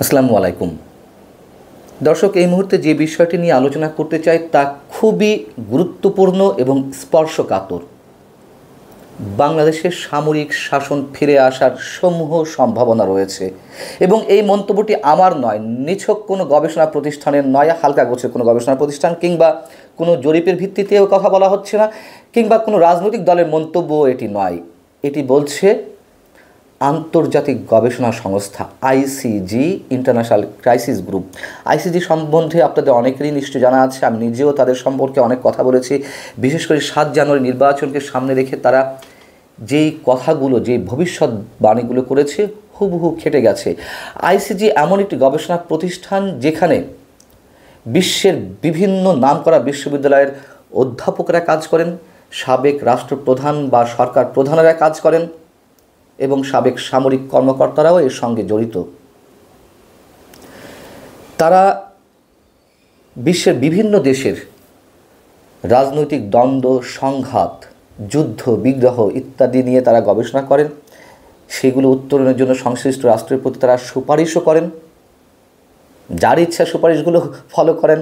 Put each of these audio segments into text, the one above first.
আসসালামু আলাইকুম দর্শক, এই মুহূর্তে যে বিষয়টি নিয়ে আলোচনা করতে চাই তা খুবই গুরুত্বপূর্ণ এবং স্পর্শকাতর। বাংলাদেশের সামরিক শাসন ফিরে আসার সমূহ সম্ভাবনা রয়েছে এবং এই মন্তব্যটি আমার নয়, নিছক কোনো গবেষণা প্রতিষ্ঠানের নয়, হালকা গোছের কোনো গবেষণা প্রতিষ্ঠান কিংবা কোনো জরিপের ভিত্তিতেও কথা বলা হচ্ছে না, কিংবা কোনো রাজনৈতিক দলের মন্তব্য এটি নয়। এটি বলছে আন্তর্জাতিক গবেষণা সংস্থা ICG, international crisis group. ICG সম্বন্ধে আপনাদের অনেকেরই নিশ্চয় জানা আছে। আমি নিজেও তাদের সম্পর্কে অনেক কথা বলেছি। বিশেষ করে 7 জানুয়ারি নির্বাচনকে সামনে রেখে তারা যেই কথাগুলো, যেই ভবিষ্যৎবাণীগুলো করেছে হুবহু খেটে গেছে। আইসিজি এমন একটি গবেষণা প্রতিষ্ঠান যেখানে বিশ্বের বিভিন্ন নামকরা বিশ্ববিদ্যালয়ের অধ্যাপকরা কাজ করেন, সাবেক রাষ্ট্রপ্রধান বা সরকার প্রধানেরা কাজ করেন এবং সাবেক সামরিক কর্মকর্তারাও এর সঙ্গে জড়িত। তারা বিশ্বের বিভিন্ন দেশের রাজনৈতিক দ্বন্দ্ব, সংঘাত, যুদ্ধ, বিগ্রহ ইত্যাদি নিয়ে তারা গবেষণা করেন। সেগুলো উত্তরণের জন্য সংশ্লিষ্ট রাষ্ট্রের প্রতি তারা সুপারিশও করেন। যার ইচ্ছা সুপারিশগুলো ফলো করেন,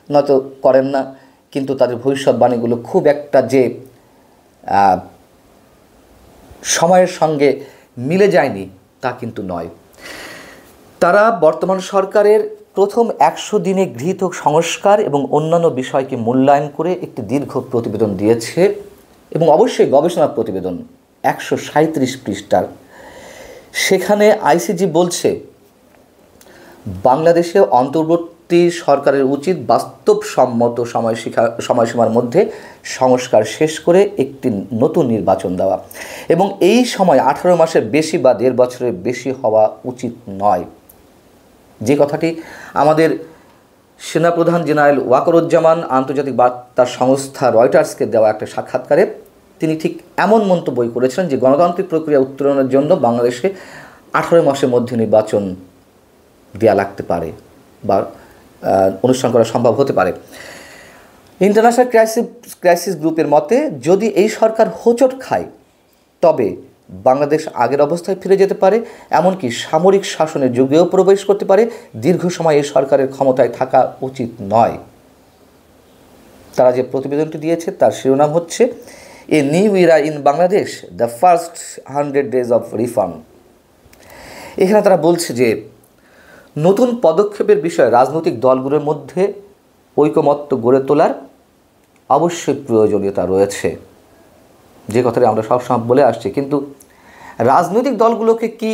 নয়তো করেন না, কিন্তু তাদের ভবিষ্যৎবাণীগুলো খুব একটা যে সময়ের সঙ্গে মিলে যায়নি তা কিন্তু নয়। তারা বর্তমান সরকারের প্রথম 100 দিনে গৃহীত সংস্কার এবং অন্যান্য বিষয়কে মূল্যায়ন করে একটি দীর্ঘ প্রতিবেদন দিয়েছে এবং অবশ্যই গবেষণা প্রতিবেদন 137 পৃষ্ঠার। সেখানে আইসিজি বলছে বাংলাদেশে অন্তর্বর্তী সরকারের উচিত বাস্তবসম্মত সময়সীমার মধ্যে সংস্কার শেষ করে একটি নতুন নির্বাচন দেওয়া এবং এই সময় 18 মাসের বেশি বা 1.5 বছরের বেশি হওয়া উচিত নয়। যে কথাটি আমাদের সেনাপ্রধান জেনারেল ওয়াকারুজ্জামান আন্তর্জাতিক বার্তা সংস্থা রয়টার্সকে দেওয়া একটা সাক্ষাৎকারে তিনি ঠিক এমন মন্তব্যই করেছিলেন যে গণতান্ত্রিক প্রক্রিয়া উত্তরণের জন্য বাংলাদেশে 18 মাসের মধ্যে নির্বাচন দেওয়া লাগতে পারে বা অনুষ্ঠান করা সম্ভব হতে পারে। ইন্টারন্যাশনাল ক্রাইসিস গ্রুপের মতে যদি এই সরকার হোঁচট খায় তবে বাংলাদেশ আগের অবস্থায় ফিরে যেতে পারে, এমনকি সামরিক শাসনের যুগেও প্রবেশ করতে পারে। দীর্ঘ সময় এই সরকারের ক্ষমতায় থাকা উচিত নয়। তারা যে প্রতিবেদনটি দিয়েছে তার শিরোনাম হচ্ছে a new Ira in Bangladesh, the first 100 days of reform. এখানে তারা বলছে যে নতুন পদক্ষেপের বিষয়ে রাজনৈতিক দলগুলোর মধ্যে ঐকমত্য গড়ে তোলার অবশ্যই প্রয়োজনীয়তা রয়েছে, যে কথাটি আমরা সবসময় বলে আসছি। কিন্তু রাজনৈতিক দলগুলোকে কি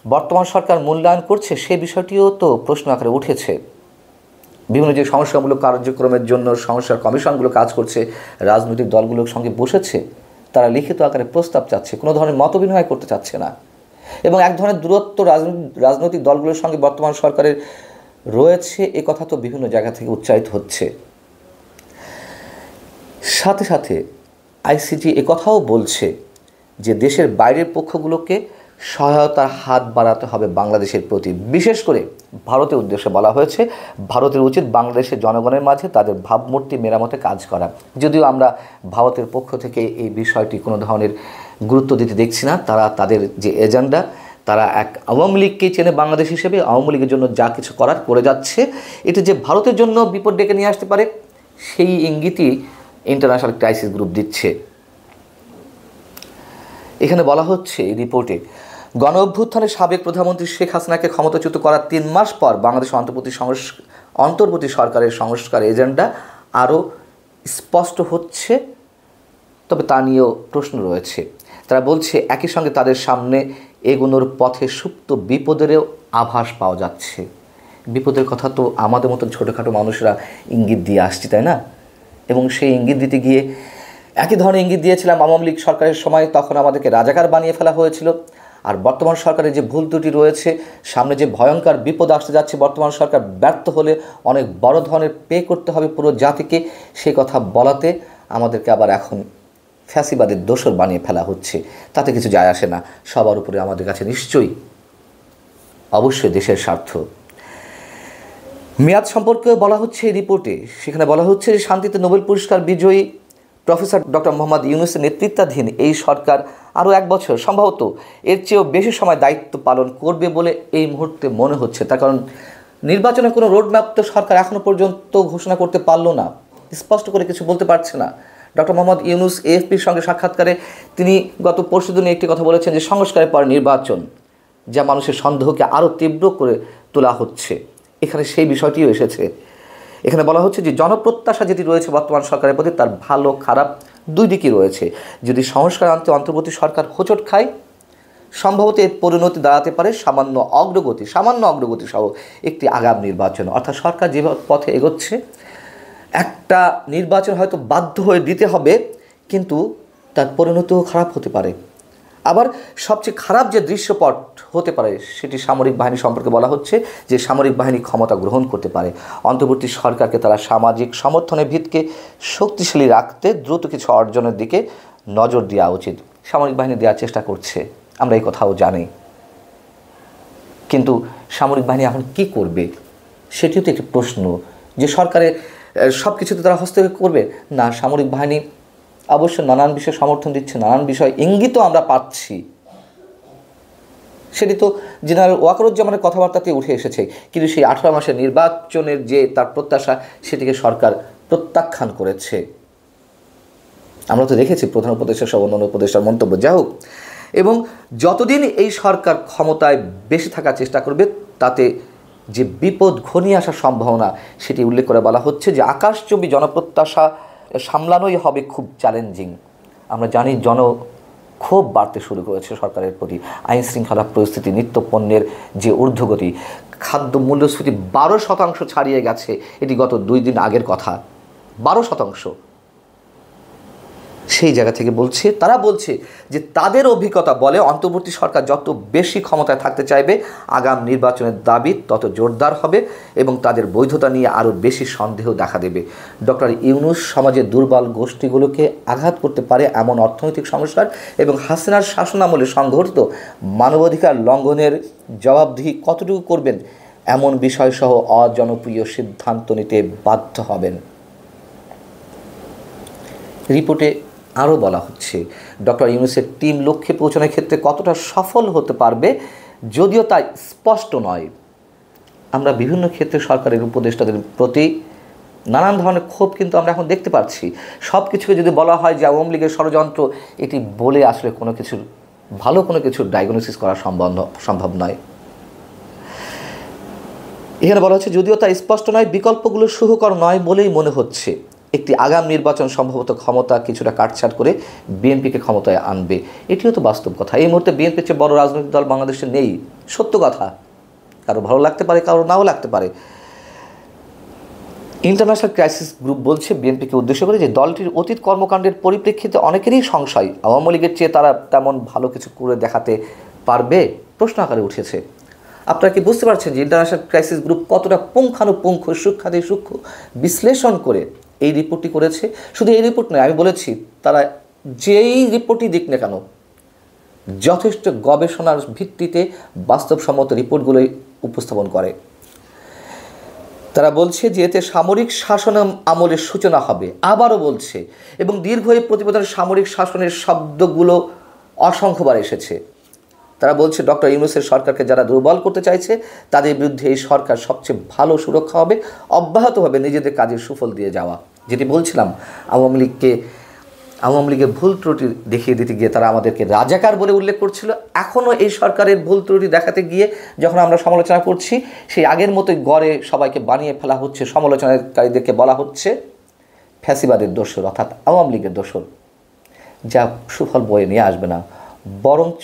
বর্তমান সরকার মূল্যায়ন করছে সে বিষয়টিও তো প্রশ্ন আকারে উঠেছে। বিভিন্ন যে সংস্কারমূলক কার্যক্রমের জন্য সংস্কার কমিশনগুলো কাজ করছে, রাজনৈতিক দলগুলোর সঙ্গে বসেছে, তারা লিখিত আকারে প্রস্তাব চাচ্ছে, কোনো ধরনের মতবিনিময় করতে চাচ্ছে না এবং এক ধরনের দূরত্ব রাজনৈতিক দলগুলোর সঙ্গে বর্তমান সরকারের রয়েছে, এ কথা তো বিভিন্ন জায়গা থেকে উচ্চারিত হচ্ছে। সাথে সাথে আইসিজি কথাও বলছে যে দেশের বাইরের পক্ষগুলোকে সহায়তার হাত বাড়াতে হবে বাংলাদেশের প্রতি। বিশেষ করে ভারতের উদ্দেশ্যে বলা হয়েছে ভারতের উচিত বাংলাদেশের জনগণের মাঝে তাদের ভাবমূর্তি মেরামতে কাজ করা। যদিও আমরা ভারতের পক্ষ থেকে এই বিষয়টি কোনো ধরনের গুরুত্ব দিতে দেখছি না। তারা তাদের যে এজেন্ডা, তারা এক আওয়ামী লীগকেই চেনে বাংলাদেশ হিসেবে, আওয়ামী লীগের জন্য যা কিছু করার করে যাচ্ছে। এটি যে ভারতের জন্য বিপদ ডেকে নিয়ে আসতে পারে সেই ইঙ্গিতই ইন্টারন্যাশনাল ক্রাইসিস গ্রুপ দিচ্ছে। এখানে বলা হচ্ছে এই রিপোর্টে গণ অভ্যুত্থানের সাবেক প্রধানমন্ত্রী শেখ হাসিনাকে ক্ষমতাচ্যুত করার 3 মাস পর বাংলাদেশ অন্তর্বর্তী সরকারের সংস্কার এজেন্ডা আরও স্পষ্ট হচ্ছে, তবে তা নিয়েও প্রশ্ন রয়েছে। তারা বলছে একই সঙ্গে তাদের সামনে এগোনোর পথে সুপ্ত বিপদেরও আভাস পাওয়া যাচ্ছে। বিপদের কথা তো আমাদের মতন ছোটোখাটো মানুষরা ইঙ্গিত দিয়ে আসছি, তাই না? এবং সেই ইঙ্গিত দিতে গিয়ে একই ধরনের ইঙ্গিত দিয়েছিলাম আওয়ামী লীগ সরকারের সময়, তখন আমাদেরকে রাজাকার বানিয়ে ফেলা হয়েছিল। আর বর্তমান সরকারের যে ভুল ত্রুটি রয়েছে, সামনে যে ভয়ঙ্কর বিপদ আসতে যাচ্ছে, বর্তমান সরকার ব্যর্থ হলে অনেক বড় ধরনের পে করতে হবে পুরো জাতিকে, সে কথা বলাতে আমাদেরকে আবার এখন ফ্যাসিবাদের দোসর বানিয়ে ফেলা হচ্ছে। তাতে কিছু যায় আসে না। সবার উপরে আমাদের কাছে নিশ্চয়ই অবশ্যই দেশের স্বার্থ। মেয়াদ সম্পর্কেও বলা হচ্ছে এই রিপোর্টে। সেখানে বলা হচ্ছে যে শান্তিতে নোবেল পুরস্কার বিজয়ী প্রফেসর ডক্টর মোহাম্মদ ইউনূসের নেতৃত্বাধীন এই সরকার আরও 1 বছর সম্ভবত এর চেয়েও বেশি সময় দায়িত্ব পালন করবে বলে এই মুহূর্তে মনে হচ্ছে। তার কারণ নির্বাচনের কোনো রোডম্যাপ তো সরকার এখনও পর্যন্ত ঘোষণা করতে পারলো না, স্পষ্ট করে কিছু বলতে পারছে না। ডক্টর মোহাম্মদ ইউনূস এএফপির সঙ্গে সাক্ষাৎকারে তিনি গত পরশুদিনে একটি কথা বলেছেন যে সংস্কারের পর নির্বাচন, যা মানুষের সন্দেহকে আরও তীব্র করে তোলা হচ্ছে। এখানে সেই বিষয়টিও এসেছে। এখানে বলা হচ্ছে যে জনপ্রত্যাশা যেটি রয়েছে বর্তমান সরকারের প্রতি, তার ভালো খারাপ দুই দিকই রয়েছে। যদি সংস্কার আনতে অন্তর্বর্তী সরকার হোঁচট খায়, সম্ভবত এর পরিণতি দাঁড়াতে পারে সামান্য অগ্রগতি সহ একটি আগাম নির্বাচন। অর্থাৎ সরকার যে পথে এগোচ্ছে, একটা নির্বাচন হয়তো বাধ্য হয়ে দিতে হবে, কিন্তু তার পরিণতিও খারাপ হতে পারে। আবার সবচেয়ে খারাপ যে দৃশ্যপট হতে পারে সেটি সামরিক বাহিনী সম্পর্কে বলা হচ্ছে যে সামরিক বাহিনী ক্ষমতা গ্রহণ করতে পারে। অন্তর্বর্তী সরকারকে তারা সামাজিক সমর্থনের ভিতকে শক্তিশালী রাখতে দ্রুত কিছু অর্জনের দিকে নজর দেওয়া উচিত। সামরিক বাহিনী দেওয়ার চেষ্টা করছে, আমরা এই কথাও জানি, কিন্তু সামরিক বাহিনী এখন কি করবে সেটিও তো একটি প্রশ্ন। যে সরকারের সব কিছুতে তারা হস্তক্ষেপ করবে না। সামরিক বাহিনী অবশ্য নানান বিষয়ে সমর্থন দিচ্ছে, নানান বিষয় ইঙ্গিতও আমরা পাচ্ছি, সেটি তো জেনারেল ওয়াকারুজ্জামানের কথাবার্তাতে উঠে এসেছে। কিন্তু সেই 18 মাসের নির্বাচনের যে তার প্রত্যাশা, সেটিকে সরকার প্রত্যাখ্যান করেছে। আমরা তো দেখেছি প্রধান উপদেষ্টা সহ অন্যান্য উপদেষ্টার মন্তব্য। যাই হোক, এবং যতদিন এই সরকার ক্ষমতায় বেশি থাকার চেষ্টা করবে, তাতে যে বিপদ ঘনিয়ে আসার সম্ভাবনা সেটি উল্লেখ করে বলা হচ্ছে যে আকাশচুম্বী জনপ্রত্যাশা সামলানোই হবে খুব চ্যালেঞ্জিং। আমরা জানি জনক্ষোভ বাড়তে শুরু করেছে সরকারের প্রতি। আইন শৃঙ্খলা পরিস্থিতি, নিত্য পণ্যের যে ঊর্ধ্বগতি, খাদ্য মূল্যস্ফীতি 12% ছাড়িয়ে গেছে। এটি গত 2 দিন আগের কথা, 12%। সেই জায়গা থেকে তারা বলছে যে তাদের অভিজ্ঞতা বলে অন্তর্বর্তী সরকার যত বেশি ক্ষমতায় থাকতে চাইবে, আগাম নির্বাচনের দাবি তত জোরদার হবে এবং তাদের বৈধতা নিয়ে আরও বেশি সন্দেহ দেখা দেবে। ডক্টর ইউনূস সমাজের দুর্বল গোষ্ঠীগুলোকে আঘাত করতে পারে এমন অর্থনৈতিক সংস্কার এবং হাসিনার শাসনামলে সংঘটিত মানবাধিকার লঙ্ঘনের জবাবদিহি কতটুকু করবেন, এমন বিষয়সহ অজনপ্রিয় সিদ্ধান্ত নিতে বাধ্য হবেন। রিপোর্টে আরও বলা হচ্ছে ডক্টর ইউনূসের টিম লক্ষ্যে পৌঁছানোর ক্ষেত্রে কতটা সফল হতে পারবে, যদিও তা স্পষ্ট নয়। আমরা বিভিন্ন ক্ষেত্রে সরকারের উপদেষ্টাদের প্রতি নানান ধরনের ক্ষোভ কিন্তু আমরা এখন দেখতে পাচ্ছি। সব কিছুকে যদি বলা হয় যে আওয়ামী লীগের ষড়যন্ত্র, এটি বলে আসলে ভালো কোনো কিছুর ডায়াগনোসিস করা সম্ভব নয়। এখানে বলা হচ্ছে যদিও তা স্পষ্ট নয়, বিকল্পগুলো সুখকর নয় বলেই মনে হচ্ছে। একটি আগাম নির্বাচন সম্ভবত ক্ষমতা কিছুটা কাটছাট করে বিএনপিকে ক্ষমতায় আনবে, এটিও তো বাস্তব কথা। এই মুহূর্তে বিএনপির চেয়ে বড় রাজনৈতিক দল বাংলাদেশে নেই, সত্য কথা। কারো ভালো লাগতে পারে, কারো নাও লাগতে পারে। ইন্টারন্যাশনাল ক্রাইসিস গ্রুপ বলছে বিএনপিকে উদ্দেশ্য করে যে দলটির অতীত কর্মকাণ্ডের পরিপ্রেক্ষিতে অনেকেরই সংশয় আওয়ামী লীগের চেয়ে তারা তেমন ভালো কিছু করে দেখাতে পারবে, প্রশ্ন আকারে উঠেছে। আপনারা কি বুঝতে পারছেন যে ইন্টারন্যাশনাল ক্রাইসিস গ্রুপ কতটা পুঙ্খানুপুঙ্খ সূক্ষ্ম বিশ্লেষণ করে এই রিপোর্টটি করেছে? শুধু এই রিপোর্ট নয়, আমি বলেছি তারা যেই রিপোর্টই দিক না কেন, যথেষ্ট গবেষণার ভিত্তিতে বাস্তবসম্মত রিপোর্টগুলোই উপস্থাপন করে। তারা বলছে যে এতে সামরিক শাসন আমলের সূচনা হবে, আবারও বলছে, এবং দীর্ঘ এই প্রতিবেদনের সামরিক শাসনের শব্দগুলো অসংখ্যবার এসেছে। তারা বলছে ডক্টর ইউনূসের সরকারকে যারা দুর্বল করতে চাইছে, তাদের বিরুদ্ধে এই সরকার সবচেয়ে ভালো সুরক্ষা হবে অব্যাহতভাবে নিজেদের কাজের সুফল দিয়ে যাওয়া। যেটি বলছিলাম, আওয়ামী লীগের ভুল ত্রুটি দেখিয়ে দিতে গিয়ে তারা আমাদেরকে রাজাকার বলে উল্লেখ করছিল। এখনও এই সরকারের ভুল ত্রুটি দেখাতে গিয়ে যখন আমরা সমালোচনা করছি, সেই আগের মতোই গড়ে সবাইকে বানিয়ে ফেলা হচ্ছে। সমালোচনাকারীদেরকে বলা হচ্ছে ফ্যাসিবাদের দোসর, অর্থাৎ আওয়ামী লীগের দোসর, যা সুফল বয়ে নিয়ে আসবে না, বরঞ্চ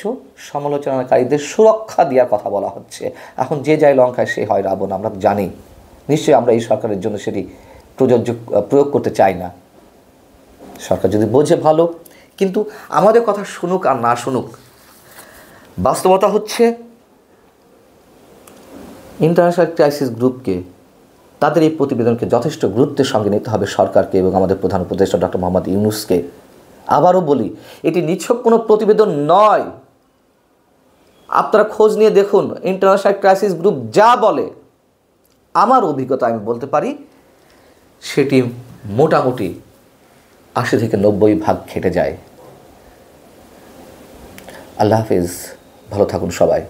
সমালোচনাকারীদের সুরক্ষা দেওয়ার কথা বলা হচ্ছে। এখন যে যায় লঙ্কায় সে হয় রাবণ, আমরা জানি। নিশ্চয়ই আমরা এই সরকারের জন্য সেটি প্রয়োগ করতে চাই না। সরকার যদি বোঝে ভালো, কিন্তু আমাদের কথা শুনুক আর না শুনুক, বাস্তবতা হচ্ছে ইন্টারন্যাশনাল ক্রাইসিস গ্রুপকে, তাদের এই প্রতিবেদনকে যথেষ্ট গুরুত্বের সঙ্গে নিতে হবে সরকারকে এবং আমাদের প্রধান উপদেষ্টা ডক্টর মোহাম্মদ ইউনূসকে। আবারও বলি, এটি নিছক কোনো প্রতিবেদন নয়। আপনারা খোঁজ নিয়ে দেখুন, ইন্টারন্যাশনাল ক্রাইসিস গ্রুপ যা বলে, আমার অভিজ্ঞতা আমি বলতে পারি সেটি মোটামুটি 80 থেকে 90 ভাগ খেটে যায়। আল্লাহ হাফিজ, ভালো থাকুন সবাই।